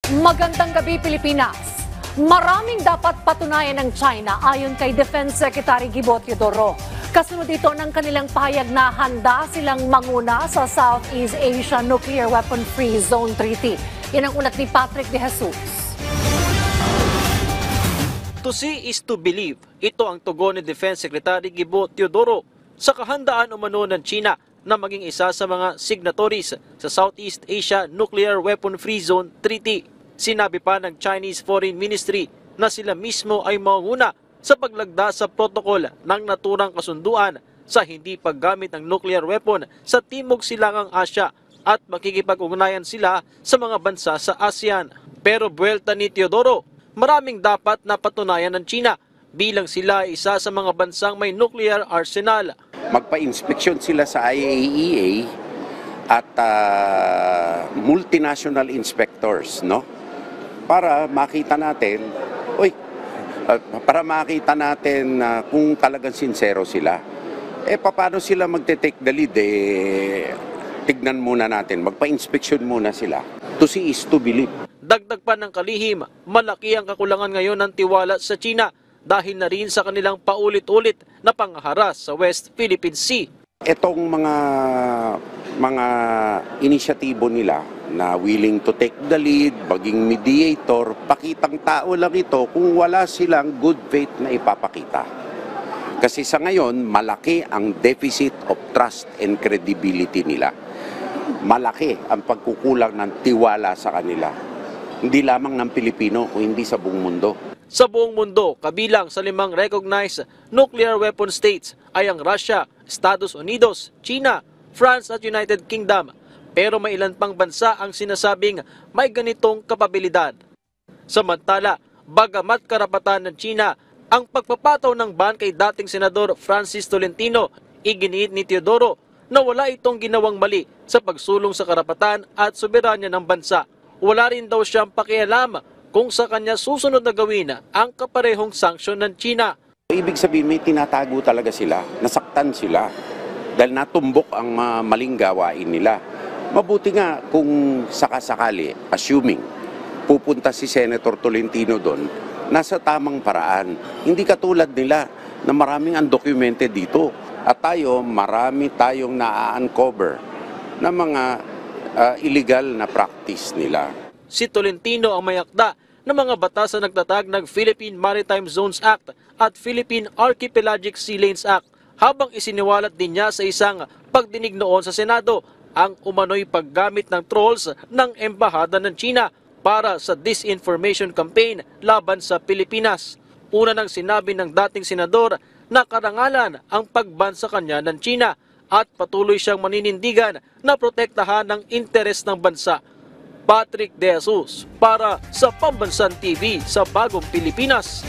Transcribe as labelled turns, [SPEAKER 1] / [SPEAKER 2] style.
[SPEAKER 1] Magandang gabi, Pilipinas. Maraming dapat patunayan ng China ayon kay Defense Secretary Gibo Teodoro. Kasunod ito ng kanilang pahayag na handa silang manguna sa Southeast Asia Nuclear Weapon Free Zone Treaty. Yan ang ulat ni Patrick De Jesus.
[SPEAKER 2] To see is to believe. Ito ang tugon ni Defense Secretary Gibo Teodoro sa kahandaan umano ng China na maging isa sa mga signatories sa Southeast Asia Nuclear Weapon Free Zone Treaty. Sinabi pa ng Chinese Foreign Ministry na sila mismo ay mauna sa paglagda sa protocol ng naturang kasunduan sa hindi paggamit ng nuclear weapon sa Timog Silangang Asya at makikipag-ugnayan sila sa mga bansa sa ASEAN. Pero buwelta ni Teodoro, maraming dapat na patunayan ng China bilang sila ay isa sa mga bansang may nuclear arsenal.
[SPEAKER 3] Magpa-inspeksyon sila sa IAEA at multinational inspectors, no? Para makita natin, kung talagang sincero sila. Paano sila magte-take the lead? Tignan muna natin, magpa-inspeksyon muna sila. To see is to believe.
[SPEAKER 2] Dagdag pa ng kalihim, malaki ang kakulangan ngayon ng tiwala sa China dahil na rin sa kanilang paulit-ulit na pangharas sa West Philippine Sea.
[SPEAKER 3] Itong mga inisyatibo nila na willing to take the lead, maging mediator, pakitang tao lang ito kung wala silang good faith na ipapakita. Kasi sa ngayon, malaki ang deficit of trust and credibility nila. Malaki ang pagkukulang ng tiwala sa kanila. Hindi lamang ng Pilipino, o hindi sa buong mundo.
[SPEAKER 2] Sa buong mundo, kabilang sa 5 recognized nuclear weapon states ay ang Russia, Estados Unidos, China, France at United Kingdom. Pero may ilan pang bansa ang sinasabing may ganitong kapabilidad. Samantala, bagamat karapatan ng China ang pagpapataw ng ban kay dating Senador Francis Tolentino, iginiit ni Teodoro na wala itong ginawang mali sa pagsulong sa karapatan at soberanya ng bansa. Wala rin daw siyang pakialam kung sa kanya susunod na gawin ang kaparehong sanksyon ng China.
[SPEAKER 3] Ibig sabihin may tinatago talaga sila, nasaktan sila dahil natumbok ang maling gawain nila. Mabuti nga kung sakasakali, assuming pupunta si Senator Tolentino doon, nasa tamang paraan. Hindi katulad nila na maraming undocumented dito. At marami tayong na-uncover na mga illegal na practice nila.
[SPEAKER 2] Si Tolentino ang may akda ng mga batas na nagtatag ng Philippine Maritime Zones Act at Philippine Archipelagic Sea Lanes Act, habang isiniwalat din niya sa isang pagdinig noon sa Senado ang umano'y paggamit ng trolls ng Embahada ng China para sa disinformation campaign laban sa Pilipinas. Una nang sinabi ng dating senador na karangalan ang pagban sa kanya ng China at patuloy siyang maninindigan na protektahan ng interes ng bansa. Patrick De Jesus para sa Pambansan TV sa Bagong Pilipinas.